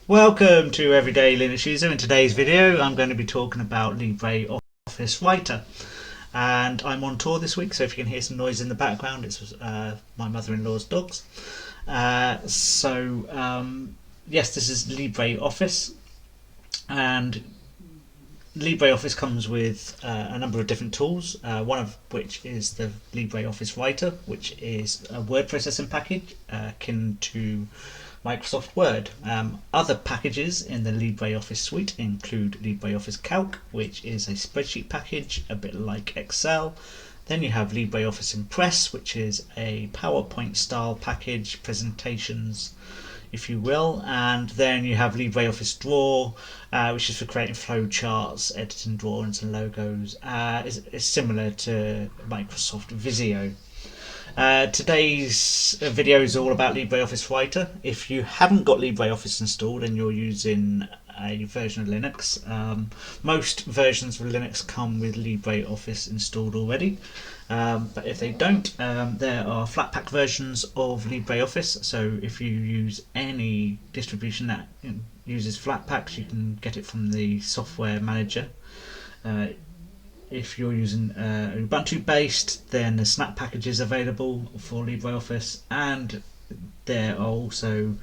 Welcome to Everyday Linux User. In today's video I'm going to be talking about LibreOffice Writer, and I'm on tour this week, so if you can hear some noise in the background, it's my mother-in-law's dogs. Yes, this is LibreOffice, and LibreOffice comes with a number of different tools, one of which is the LibreOffice Writer, which is a word processing package akin to Microsoft Word. Other packages in the LibreOffice suite include LibreOffice Calc, which is a spreadsheet package, a bit like Excel. Then you have LibreOffice Impress, which is a PowerPoint style package, presentations if you will, and then you have LibreOffice Draw, which is for creating flowcharts, editing drawings and logos. It's similar to Microsoft Visio. Today's video is all about LibreOffice Writer. If you haven't got LibreOffice installed and you're using a version of Linux, most versions of Linux come with LibreOffice installed already. But if they don't, there are Flatpak versions of LibreOffice. So if you use any distribution that uses Flatpaks, you can get it from the software manager. If you're using Ubuntu based, then the Snap packages available for LibreOffice, and there are also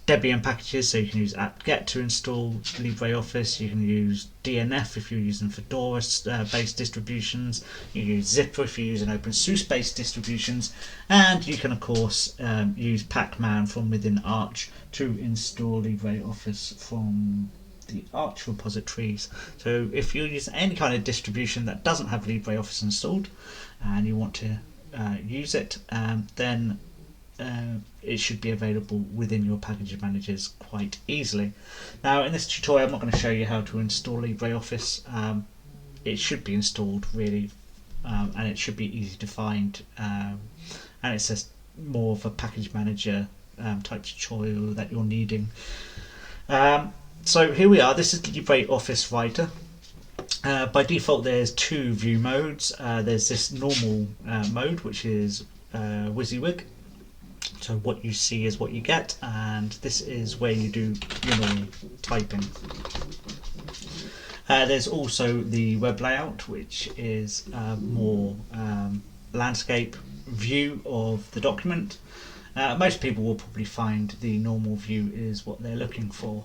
Debian packages, so you can use apt-get to install LibreOffice. You can use DNF if you're using Fedora based distributions. You can use Zypper if you're using OpenSUSE based distributions, and you can of course use Pacman from within Arch to install LibreOffice from the Arch repositories. So if you're using any kind of distribution that doesn't have LibreOffice installed and you want to use it, then it should be available within your package managers quite easily. Now in this tutorial I'm not going to show you how to install LibreOffice. It should be installed really, and it should be easy to find, and it's just more of a package manager type tutorial that you're needing. So here we are, this is LibreOffice Writer. By default there's two view modes. There's this normal mode, which is WYSIWYG, so what you see is what you get, and this is where you do your normal typing. There's also the web layout, which is more landscape view of the document. Most people will probably find the normal view is what they're looking for.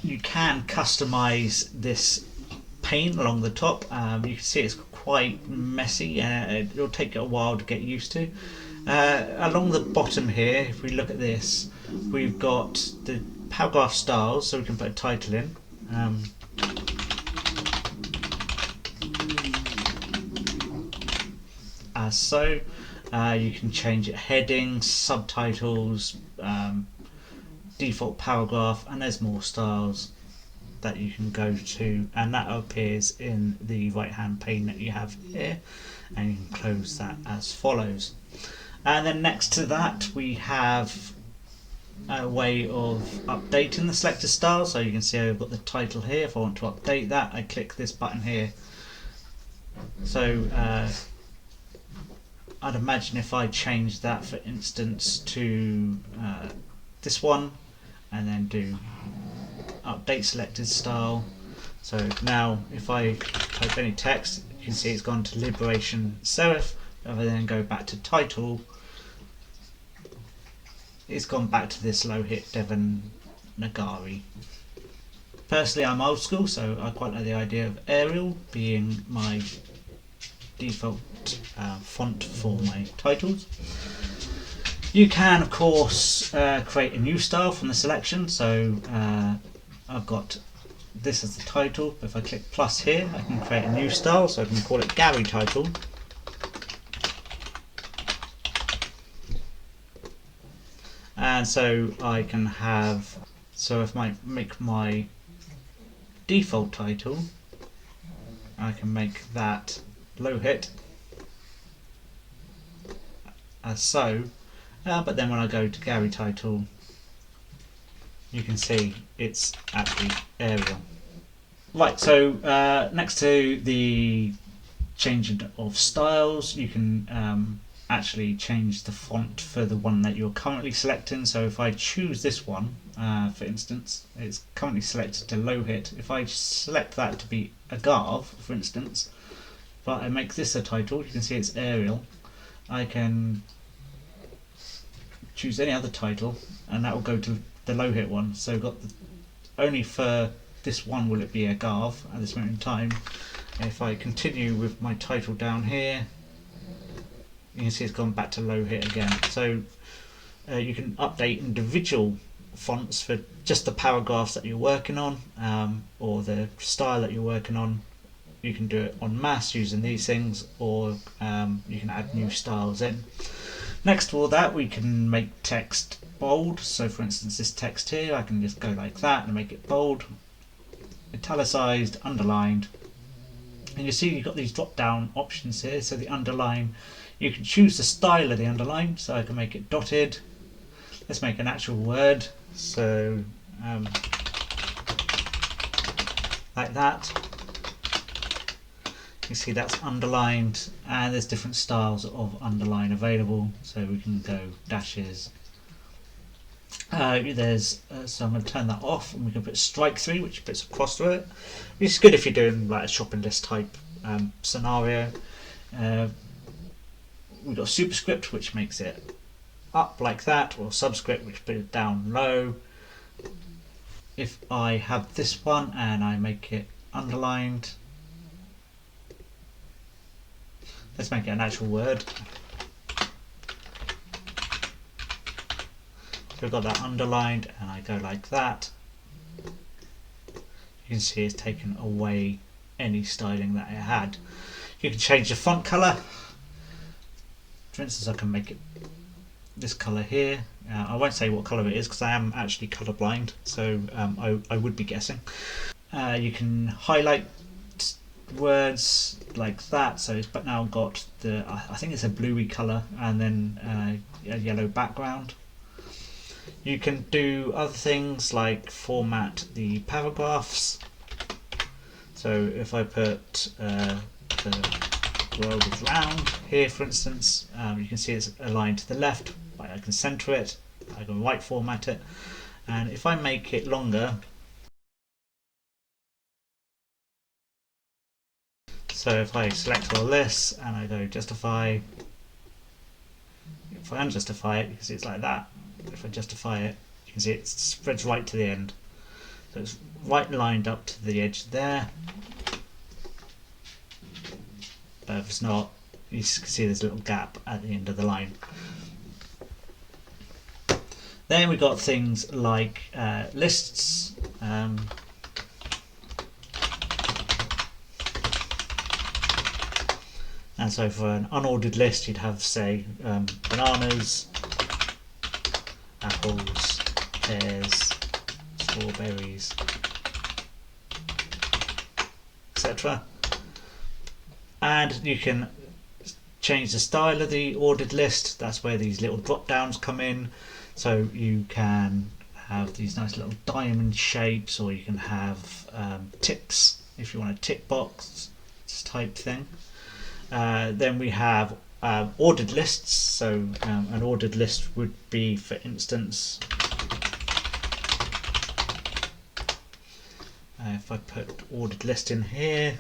You can customize this pane along the top. You can see it's quite messy, and it'll take a while to get used to. Along the bottom here, if we look at this, we've got the paragraph styles, so we can put a title in. As so, you can change it, headings, subtitles, default paragraph, and there's more styles that you can go to, and that appears in the right hand pane that you have here, and you can close that as follows. And then next to that we have a way of updating the selected style. So you can see I've got the title here. If I want to update that, I click this button here. So I'd imagine if I change that, for instance, to this one, and then do update selected style. So now if I type any text, you can see it's gone to Liberation Serif. If I then go back to title, it's gone back to this low hit Devon Nagari. Personally, I'm old school, so I quite like the idea of Arial being my default font for my titles. You can of course create a new style from the selection, so I've got this as the title. If I click plus here, I can create a new style, so I can call it Gary title. And so I can have, so if I make my default title, I can make that low hit as so. But then when I go to Gary title, you can see it's actually Arial. Right, so next to the changing of styles, you can actually change the font for the one that you're currently selecting. So if I choose this one, for instance, it's currently selected to low hit. If I select that to be a Garv, for instance, but I make this a title, you can see it's Arial. I can choose any other title and that will go to the low hit one. So got only for this one will it be a Garv at this moment in time. If I continue with my title down here, you can see it's gone back to low hit again. So you can update individual fonts for just the paragraphs that you're working on, or the style that you're working on. You can do it en masse using these things, or you can add new styles in. Next to all that, we can make text bold. So for instance, this text here, I can just go like that and make it bold, italicized, underlined. And you see you've got these drop down options here. So the underline, you can choose the style of the underline, so I can make it dotted. Let's make an actual word, so like that. You see that's underlined, and there's different styles of underline available, so we can go dashes. So I'm going to turn that off, and we can put strike through, which puts a cross through it, which is good if you're doing like a shopping list type scenario. We've got superscript, which makes it up like that, or subscript, which puts it down low. If I have this one and I make it underlined, let's make it an actual word. So we've got that underlined, and I go like that. You can see it's taken away any styling that it had. You can change the font color. For instance, I can make it this color here. I won't say what color it is because I am actually colorblind, so I would be guessing. You can highlight words like that, so it's but now got the I think it's a bluey color, and then a yellow background. You can do other things like format the paragraphs. So if I put the world is round here, for instance, you can see it's aligned to the left. I can center it, I can right format it, and if I make it longer, so if I select all this and I go justify, if I unjustify it, you can see it's like that. If I justify it, you can see it spreads right to the end, so it's right lined up to the edge there. But if it's not, you can see there's a little gap at the end of the line. Then we've got things like lists. And so for an unordered list, you'd have, say, bananas, apples, pears, strawberries, etc. And you can change the style of the ordered list. That's where these little drop downs come in. So you can have these nice little diamond shapes, or you can have ticks if you want a tick box type thing. Then we have ordered lists. So an ordered list would be, for instance, if I put ordered list in here,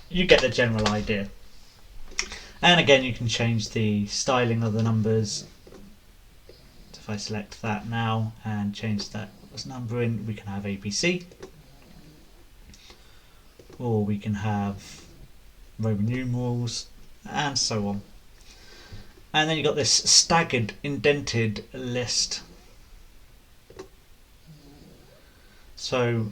you get the general idea. And again, you can change the styling of the numbers. So if I select that now and change that as numbering, we can have ABC, or we can have Roman numerals, and so on. And then you've got this staggered indented list. So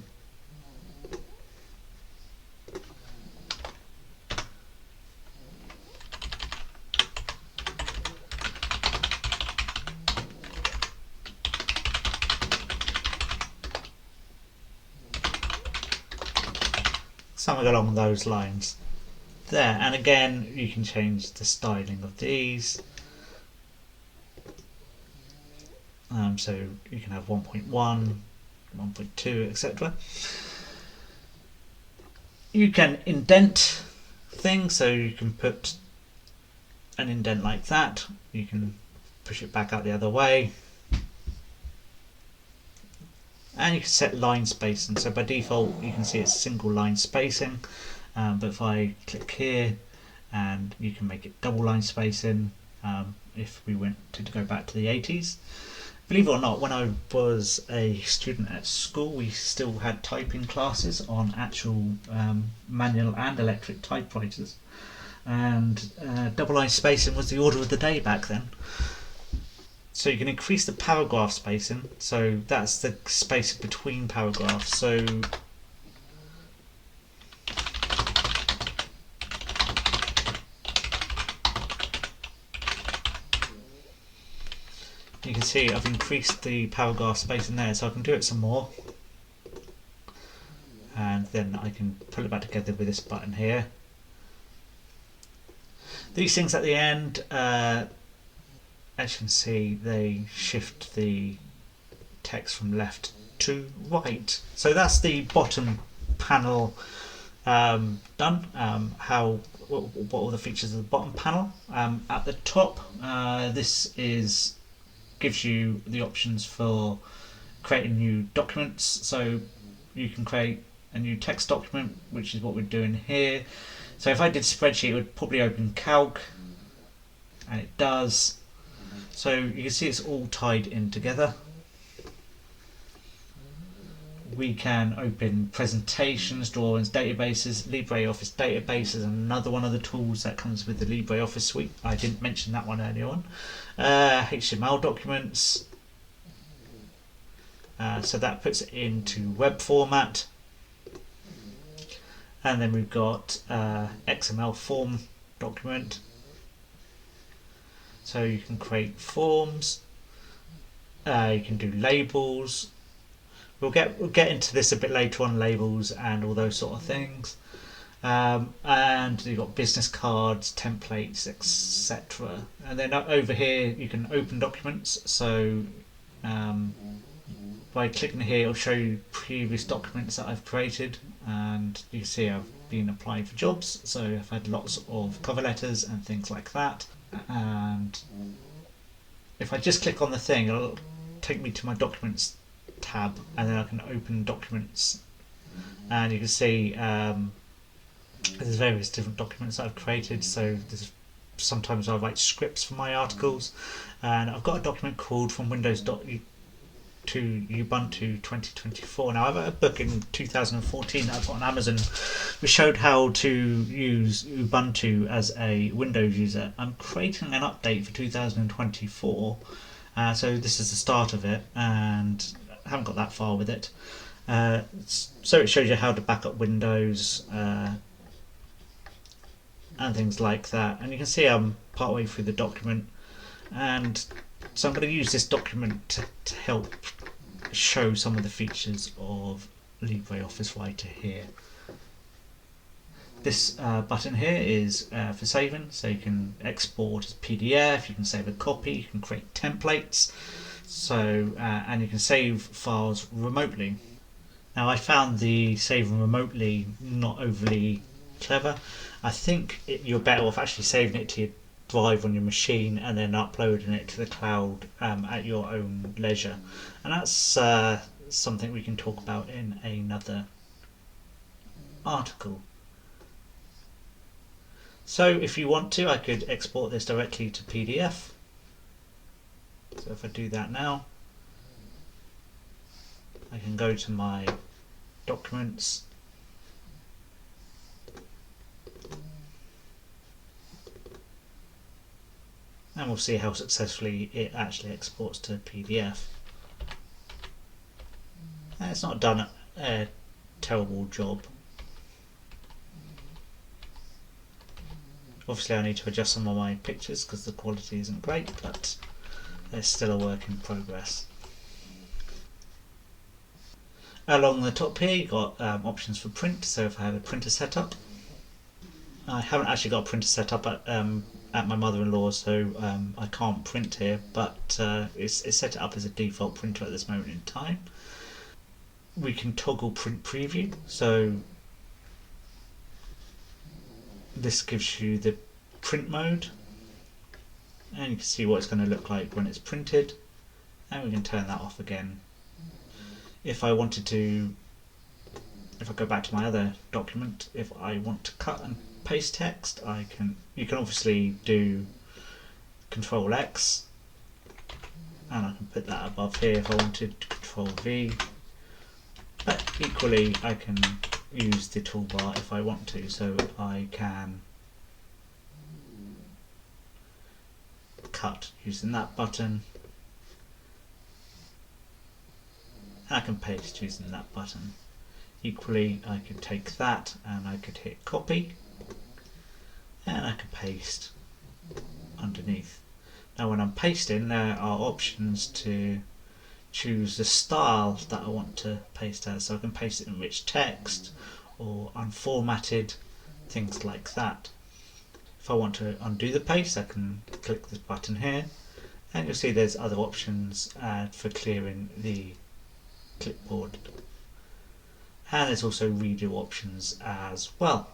something along those lines there. And again, you can change the styling of these. So you can have 1.1, 1.2, etc. You can indent things, so you can put an indent like that. You can push it back out the other way. And you can set line spacing. So by default, you can see it's single line spacing. But if I click here, and you can make it double line spacing if we went to go back to the 80s. Believe it or not, when I was a student at school, we still had typing classes on actual manual and electric typewriters. And double line spacing was the order of the day back then. So you can increase the paragraph spacing, so that's the space between paragraphs. So you can see I've increased the paragraph space in there, so I can do it some more. And then I can pull it back together with this button here. These things at the end, as you can see, they shift the text from left to right. So that's the bottom panel done. What are the features of the bottom panel? At the top, this gives you the options for creating new documents. So you can create a new text document, which is what we're doing here. So if I did spreadsheet, it would probably open calc, and it does. So you can see it's all tied in together. We can open presentations, drawings, databases. LibreOffice Database is another one of the tools that comes with the LibreOffice suite. I didn't mention that one earlier on. HTML documents. So that puts it into web format. And then we've got XML form document. So you can create forms. You can do labels. We'll get into this a bit later on, labels and all those sort of things. And you've got business cards, templates, etc. And then over here you can open documents. So by clicking here, it'll show you previous documents that I've created, and you can see I've been applying for jobs. So I've had lots of cover letters and things like that. And if I just click on the thing, it'll take me to my documents tab, and then I can open documents, and you can see there's various different documents that I've created. So sometimes I write scripts for my articles, and I've got a document called From Windows to Ubuntu 2024. Now, I've had a book in 2014 that I've got on Amazon which showed how to use Ubuntu as a Windows user. I'm creating an update for 2024, so this is the start of it, and I haven't got that far with it. So it shows you how to back up Windows and things like that. And you can see I'm partway through the document, and so I'm going to use this document to help show some of the features of LibreOffice Writer here. This button here is for saving, so you can export as PDF, you can save a copy, you can create templates, so and you can save files remotely. Now, I found the saving remotely not overly clever. I think you're better off actually saving it to your drive on your machine and then uploading it to the cloud at your own leisure, and that's something we can talk about in another article. So if you want to, I could export this directly to PDF. So if I do that now, I can go to my documents, and we'll see how successfully it actually exports to PDF. And it's not done a terrible job. Obviously I need to adjust some of my pictures because the quality isn't great, but it's still a work in progress. Along the top here you've got options for print, so if I have a printer set up, I haven't actually got a printer set up at my mother-in-law's, so I can't print here, but it's set it up as a default printer at this moment in time. We can toggle print preview, so this gives you the print mode, and you can see what it's going to look like when it's printed, and we can turn that off again. If I wanted to, if I go back to my other document, if I want to cut and paste text, you can obviously do Control X, and I can put that above here if I wanted, Control V, but equally I can use the toolbar if I want to, so I can cut using that button, and I can paste using that button. Equally, I could take that and I could hit copy, and I can paste underneath. Now when I'm pasting, there are options to choose the style that I want to paste as, so I can paste it in rich text or unformatted, things like that. If I want to undo the paste, I can click this button here, and you'll see there's other options for clearing the clipboard. And there's also redo options as well.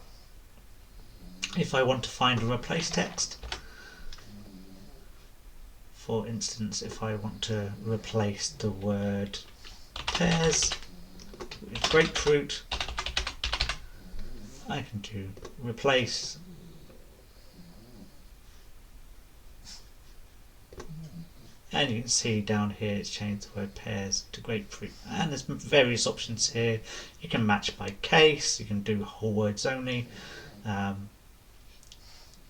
If I want to find and replace text, for instance, if I want to replace the word pears with grapefruit, I can do replace, and you can see down here it's changed the word pears to grapefruit, and there's various options here. You can match by case, you can do whole words only,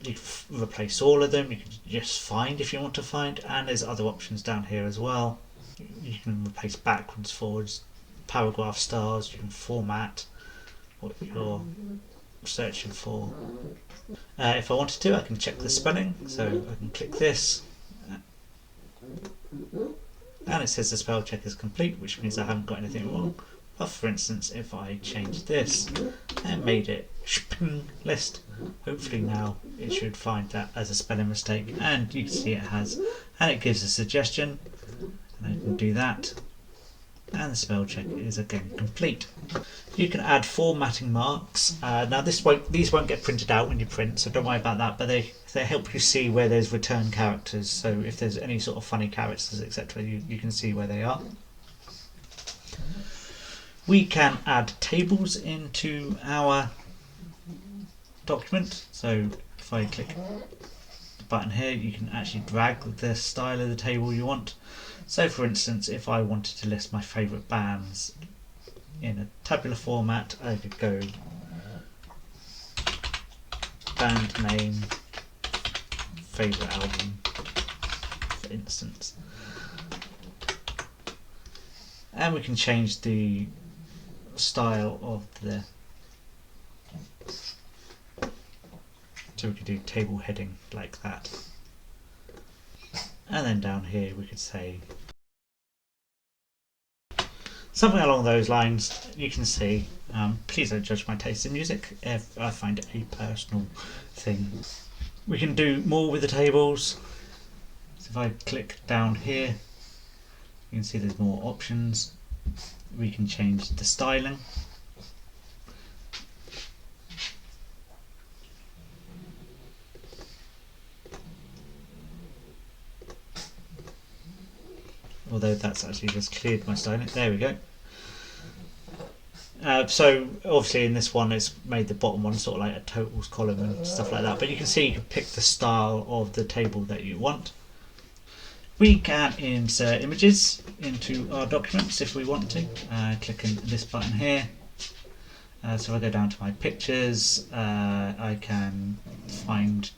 you can replace all of them, you can just find if you want to find, and there's other options down here as well. You can replace backwards, forwards, paragraph stars, you can format what you're searching for. If I wanted to, I can check the spelling, so I can click this, and it says the spell check is complete, which means I haven't got anything wrong. But for instance, if I change this and made it list, hopefully now it should find that as a spelling mistake, and you can see it has, and it gives a suggestion, and I can do that, and the spell check is again complete. You can add formatting marks. Now these won't get printed out when you print, so don't worry about that, but they help you see where there's return characters, so if there's any sort of funny characters, etc., you can see where they are. We can add tables into our document, so if I click the button here, you can actually drag the style of the table you want. So for instance, if I wanted to list my favourite bands in a tabular format, I could go band name, favourite album, for instance. And we can change the style of the, so we could do table heading like that, and then down here we could say something along those lines. You can see, please don't judge my taste in music, if I find it a personal thing. We can do more with the tables, so if I click down here, you can see there's more options. We can change the styling. Although that's actually just cleared my styling. There we go. So obviously in this one it's made the bottom one sort of like a totals column and stuff like that, but you can see you can pick the style of the table that you want. We can insert images into our documents if we want to, clicking this button here. So if I go down to my pictures, I can find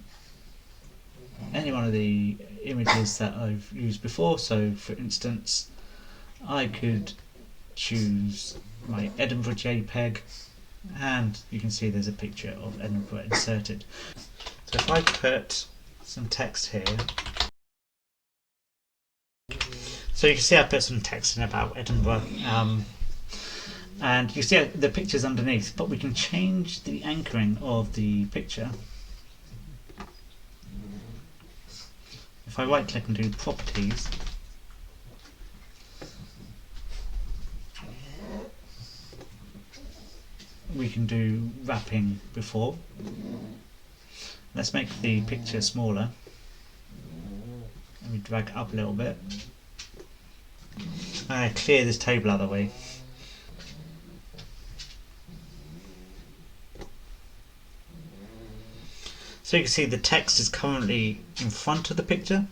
any one of the images that I've used before. So for instance, I could choose my Edinburgh JPEG, and you can see there's a picture of Edinburgh inserted. So if I put some text here, so you can see I put some text in about Edinburgh, And you see the pictures underneath, but we can change the anchoring of the picture. If I right click and do properties, we can do wrapping before. Let's make the picture smaller. Let me drag it up a little bit. Clear this table out of the way. So you can see the text is currently in front of the picture.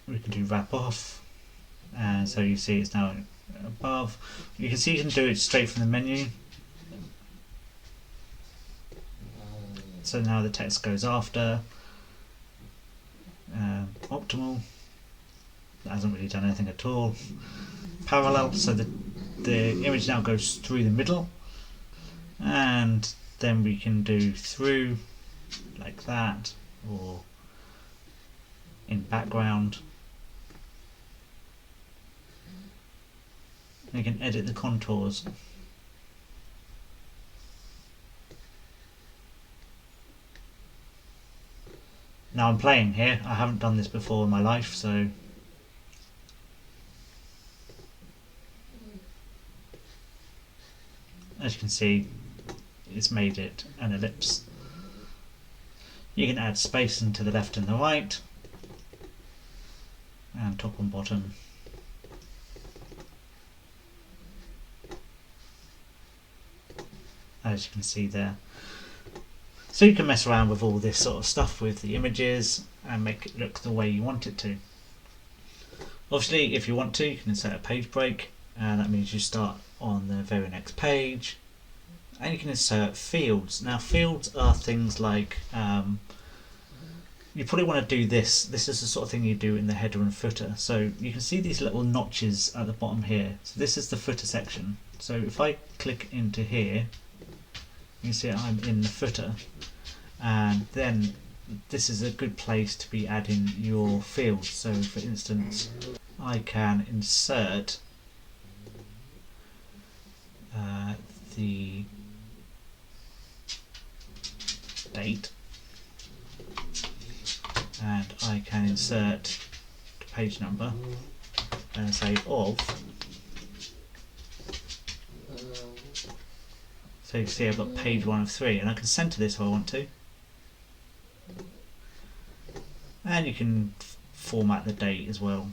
We can do wrap off, and so you see it's now above. You can see you can do it straight from the menu. So now the text goes after. Optimal, that hasn't really done anything at all. Parallel, so the image now goes through the middle, and then we can do through like that, or in background. You can edit the contours. Now I'm playing here, I haven't done this before in my life, so as you can see, it's made it an ellipse. You can add spacing to the left and the right, and top and bottom. As you can see there. So you can mess around with all this sort of stuff with the images and make it look the way you want it to. Obviously, if you want to, you can insert a page break, and that means you start on the very next page. And you can insert fields. Now fields are things like, you probably want to do this. This is the sort of thing you do in the header and footer. So you can see these little notches at the bottom here. So this is the footer section. So if I click into here, you can see I'm in the footer, and then this is a good place to be adding your fields. So for instance, I can insert the date, and I can insert the page number and say of. So you can see I've got page 1 of 3, and I can centre this if I want to. And you can format the date as well.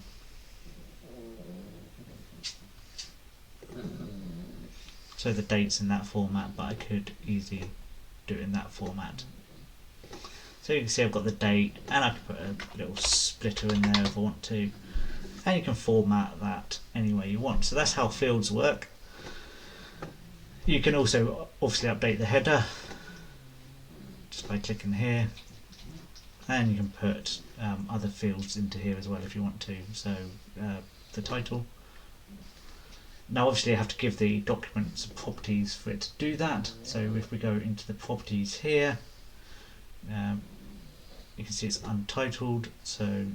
So the date's in that format, but I could easily do it in that format. So you can see I've got the date, and I can put a little splitter in there if I want to. And you can format that any way you want. So that's how fields work. You can also obviously update the header just by clicking here, and you can put other fields into here as well if you want to. So the title. Now obviously I have to give the document some properties for it to do that. So if we go into the properties here, you can see it's untitled. So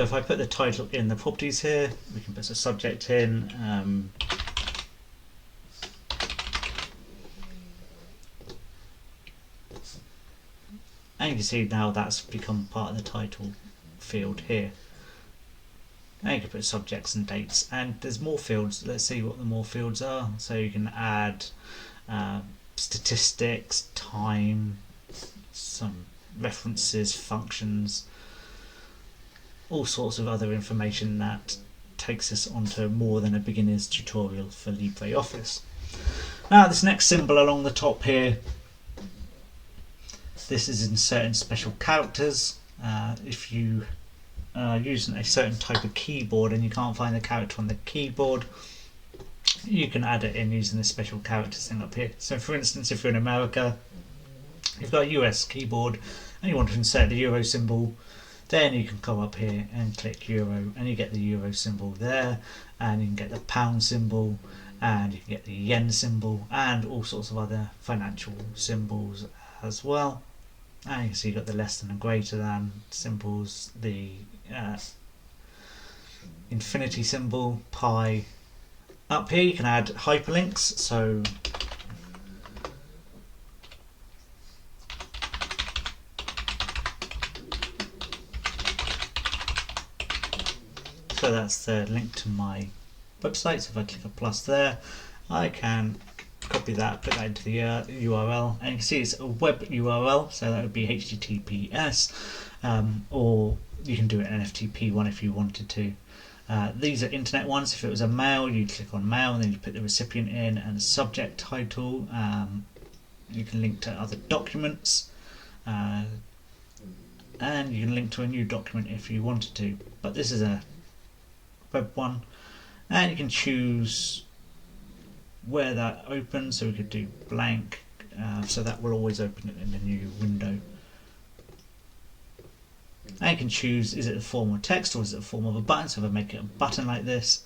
if I put the title in the properties here, we can put a subject in. And you can see now that's become part of the title field here. And you can put subjects and dates, and there's more fields. Let's see what the more fields are. So you can add statistics, time, some references, functions, all sorts of other information that takes us onto more than a beginner's tutorial for LibreOffice. Now this next symbol along the top here, this is inserting special characters. If you are using a certain type of keyboard and you can't find the character on the keyboard, you can add it in using the special characters thing up here. So for instance, if you're in America, you've got a US keyboard and you want to insert the euro symbol, then you can come up here and click euro, and you get the euro symbol there, and you can get the pound symbol, and you can get the yen symbol and all sorts of other financial symbols as well. And you can see you've got the less than and greater than symbols, the infinity symbol, pi. Up here you can add hyperlinks, so that's the link to my website. So if I click a plus there, I can copy that, put that into the URL, and you can see it's a web URL, so that would be HTTPS, or you can do an FTP one if you wanted to. These are internet ones. If it was a mail, you click on mail and then you put the recipient in and the subject title. You can link to other documents, and you can link to a new document if you wanted to, but this is a web one, and you can choose where that opens. So we could do blank, so that will always open it in a new window. And you can choose, is it a form of text or is it a form of a button? So if I make it a button like this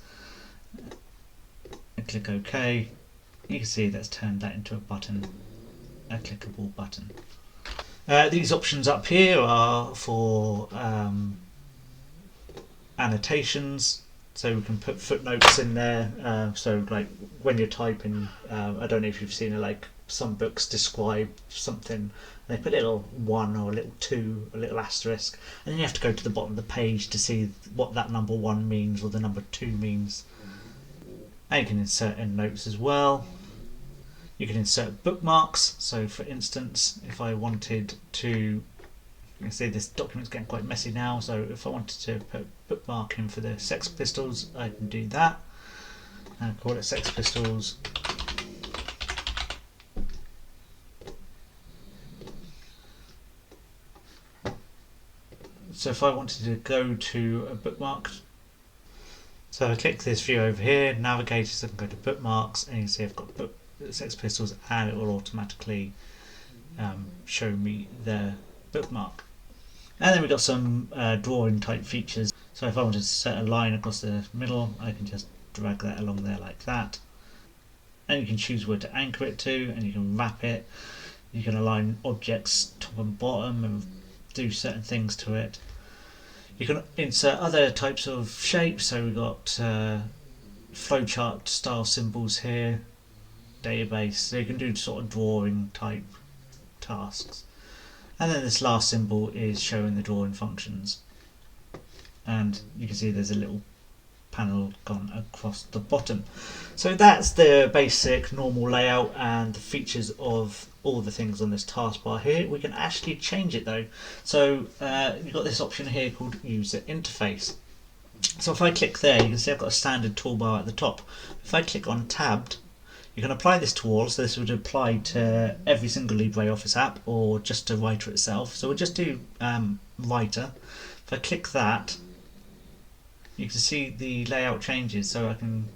and click OK, you can see that's turned that into a button, a clickable button. These options up here are for annotations. So we can put footnotes in there. So like when you're typing, I don't know if you've seen it, like some books describe something, they put a little 1 or a little 2, a little asterisk, and then you have to go to the bottom of the page to see what that number 1 means or the number 2 means. And you can insert in notes as well. You can insert bookmarks. So for instance, if I wanted to, you can see this document's getting quite messy now, so if I wanted to put a bookmark in for the Sex Pistols, I can do that and call it Sex Pistols. So if I wanted to go to a bookmark, so I click this view over here, navigate, so I can go to bookmarks, and you can see I've got Sex Pistols, and it will automatically show me the bookmark. And then we've got some drawing type features. So if I wanted to set a line across the middle, I can just drag that along there like that. And you can choose where to anchor it to, and you can wrap it. You can align objects top and bottom and do certain things to it. You can insert other types of shapes. So we've got flowchart style symbols here, database. So you can do sort of drawing type tasks. And then this last symbol is showing the drawing functions. And you can see there's a little panel gone across the bottom. So that's the basic normal layout and the features of all the things on this taskbar here. We can actually change it though. So you've got this option here called User Interface. So if I click there, you can see I've got a standard toolbar at the top. If I click on Tabbed, you can apply this to all, so this would apply to every single LibreOffice app or just to Writer itself. So we'll just do Writer. If I click that, you can see the layout changes. So I can,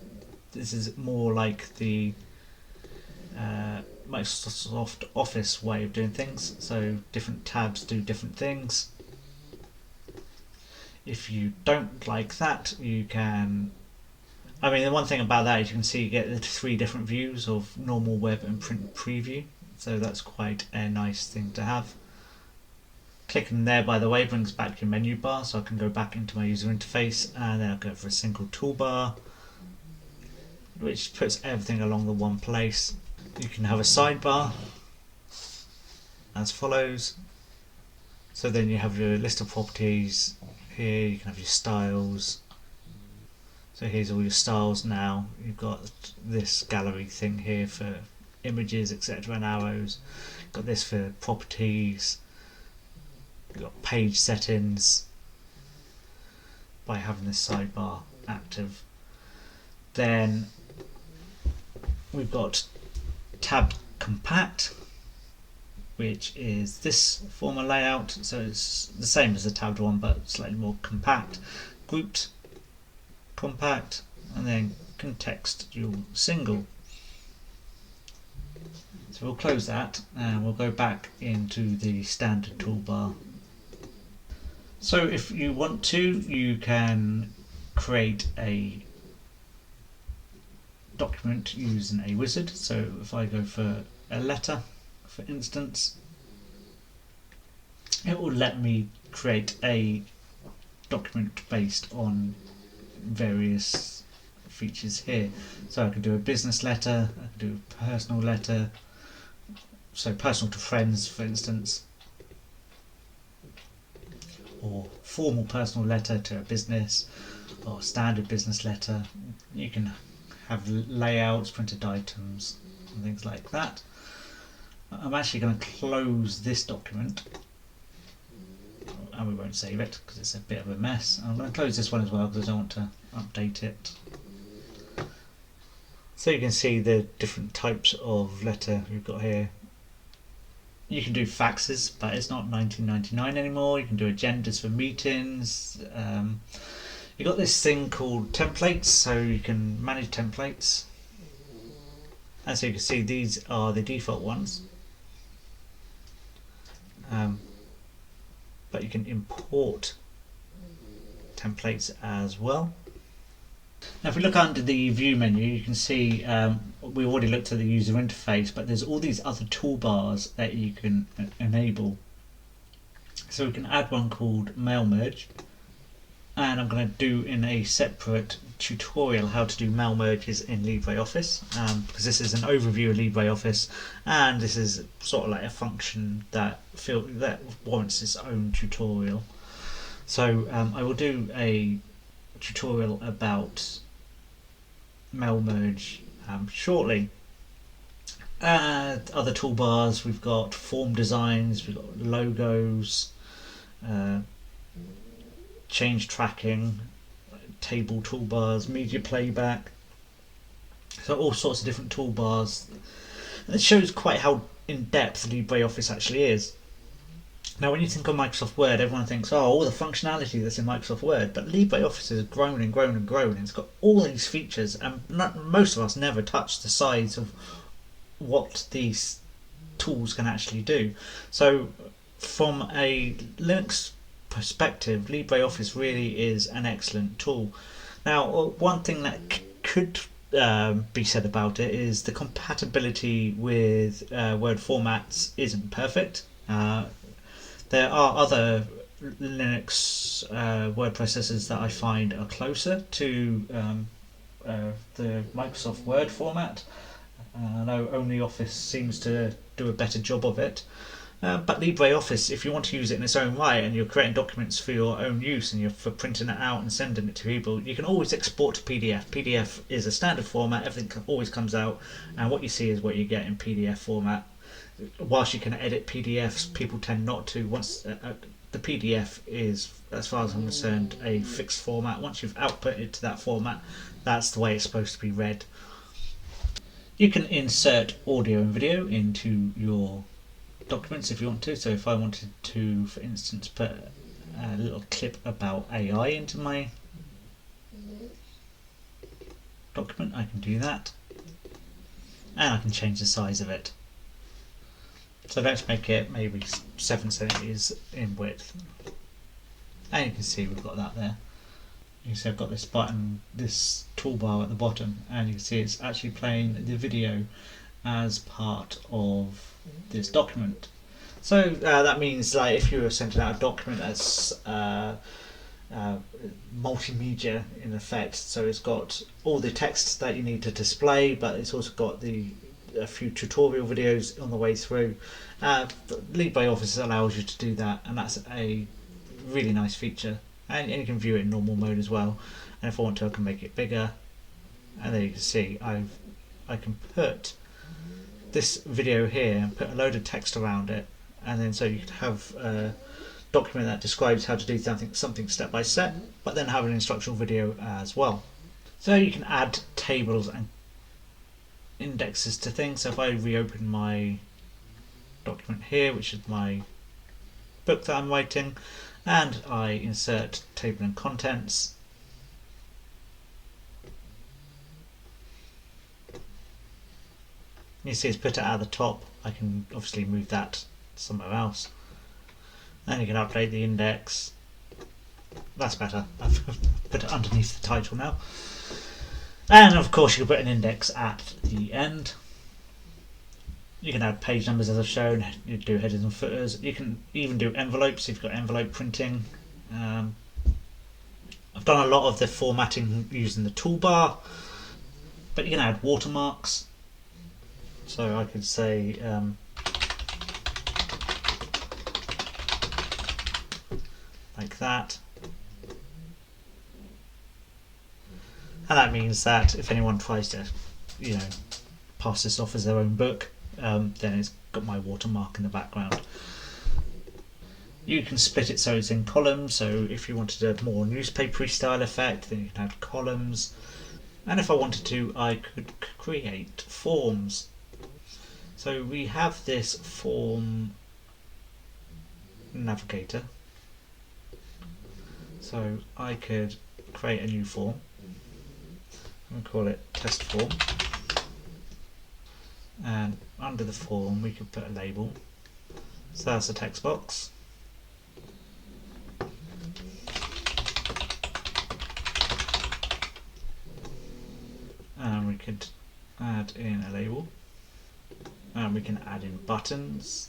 this is more like the Microsoft Office way of doing things. So different tabs do different things. If you don't like that, you can, I mean, the one thing about that is you can see you get the 3 different views of normal, web and print preview. So that's quite a nice thing to have. Clicking there, by the way, brings back your menu bar, so I can go back into my user interface and then I'll go for a single toolbar, which puts everything along the one place. You can have a sidebar as follows. So then you have your list of properties here, you can have your styles. So here's all your styles now. You've got this gallery thing here for images, etc. and arrows. You've got this for properties. You've got page settings by having this sidebar active. Then we've got Tab Compact, which is this form of layout. So it's the same as the tabbed one, but slightly more compact. Grouped, compact, and then contextual single. So we'll close that and we'll go back into the standard toolbar. So if you want to, you can create a document using a wizard. So if I go for a letter, for instance, it will let me create a document based on various features here. So I can do a business letter, I can do a personal letter, so personal to friends for instance, or formal personal letter to a business, or standard business letter. You can have layouts, printed items and things like that. I'm actually going to close this document and we won't save it because it's a bit of a mess. I'm going to close this one as well because I don't want to update it. So you can see the different types of letter we've got here. You can do faxes, but it's not 1999 anymore. You can do agendas for meetings. You've got this thing called templates, so you can manage templates. And so you can see these are the default ones. But you can import templates as well. Now if we look under the view menu, you can see we already looked at the user interface, but there's all these other toolbars that you can enable. So we can add one called mail merge, and I'm going to do in a separate tutorial how to do mail merges in LibreOffice, because this is an overview of LibreOffice and this is sort of like a function that warrants its own tutorial. So I will do a tutorial about mail merge shortly. Other toolbars, we've got form designs, we've got logos, change tracking, table toolbars, media playback, so all sorts of different toolbars. And it shows quite how in depth LibreOffice actually is. Now when you think of Microsoft Word, everyone thinks, oh, all the functionality that's in Microsoft Word, but LibreOffice has grown and grown and grown, and it's got all these features, and most of us never touch the size of what these tools can actually do. So from a Linux perspective, LibreOffice really is an excellent tool. Now one thing that could be said about it is the compatibility with Word formats isn't perfect. There are other Linux word processors that I find are closer to the Microsoft Word format. I know OnlyOffice seems to do a better job of it. But LibreOffice, if you want to use it in its own right and you're creating documents for your own use and you're for printing it out and sending it to people, you can always export to PDF. PDF is a standard format, everything always comes out, and what you see is what you get in PDF format. Whilst you can edit PDFs, people tend not to. Once the PDF is, as far as I'm concerned, a fixed format. Once you've output it to that format, that's the way it's supposed to be read. You can insert audio and video into your documents if you want to. So if I wanted to, for instance, put a little clip about AI into my document, I can do that, and I can change the size of it. So let's make it maybe 7 centimeters in width, and you can see we've got that there. You can see I've got this button, this toolbar at the bottom, and you can see it's actually playing the video as part of this document. So that means like if you were sending out a document that's multimedia in effect, so it's got all the text that you need to display, but it's also got a few tutorial videos on the way through. LibreOffice allows you to do that, and that's a really nice feature, and you can view it in normal mode as well. And if I want to, I can make it bigger, and there you can see I can put this video here and put a load of text around it, and then so you could have a document that describes how to do something step by step, but then have an instructional video as well. So you can add tables and indexes to things. So if I reopen my document here, which is my book that I'm writing, and I insert table and contents, you see it's put it at the top. I can obviously move that somewhere else, and you can update the index. That's better. I've put it underneath the title now. And of course you can put an index at the end. You can add page numbers as I've shown, you do headers and footers. You can even do envelopes if you've got envelope printing. I've done a lot of the formatting using the toolbar, but you can add watermarks. So I could say like that. And that means that if anyone tries to, pass this off as their own book, then it's got my watermark in the background. You can split it so it's in columns, so if you wanted a more newspapery style effect, then you can add columns. And if I wanted to, I could create forms. So we have this form navigator. So I could create a new form. I'm going to call it test form. And under the form we could put a label. So that's a text box. And we could add in a label. And we can add in buttons.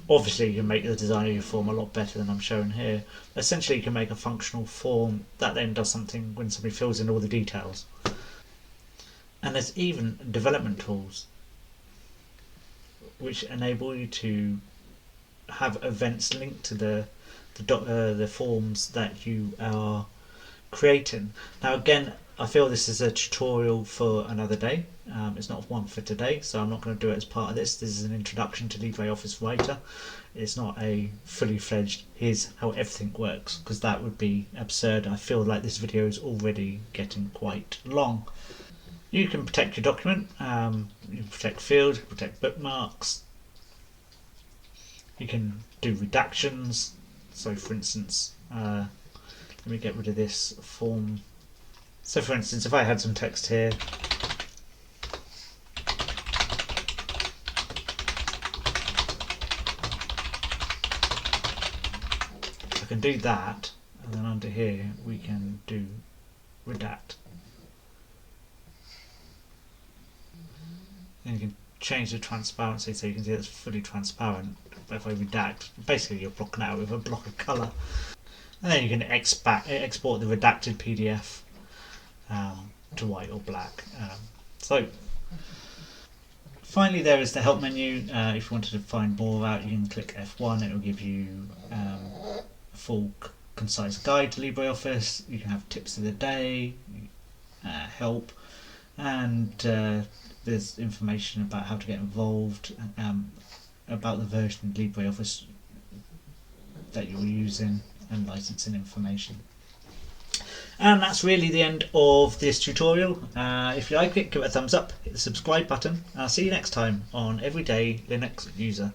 Obviously you can make the design of your form a lot better than I'm showing here. Essentially you can make a functional form that then does something when somebody fills in all the details. And there's even development tools which enable you to have events linked to the forms that you are creating. Now again, I feel this is a tutorial for another day. It's not one for today, so I'm not going to do it as part of this. This is an introduction to LibreOffice Writer. It's not a fully fledged here's how everything works, because that would be absurd. I feel like this video is already getting quite long. You can protect your document, you can protect fields, protect bookmarks. You can do redactions. So for instance, let me get rid of this form. So for instance, if I had some text here, I can do that, and then under here we can do redact. And you can change the transparency so you can see it's fully transparent. But if I redact, basically you're blocking out with a block of colour. And then you can export the redacted PDF to white or black. So finally there is the help menu. If you wanted to find more out, you can click F1. It will give you a full concise guide to LibreOffice. You can have tips of the day, help, and there's information about how to get involved, about the version of LibreOffice that you're using, and licensing information. And that's really the end of this tutorial. If you like it, give it a thumbs up, hit the subscribe button. I'll see you next time on Everyday Linux User.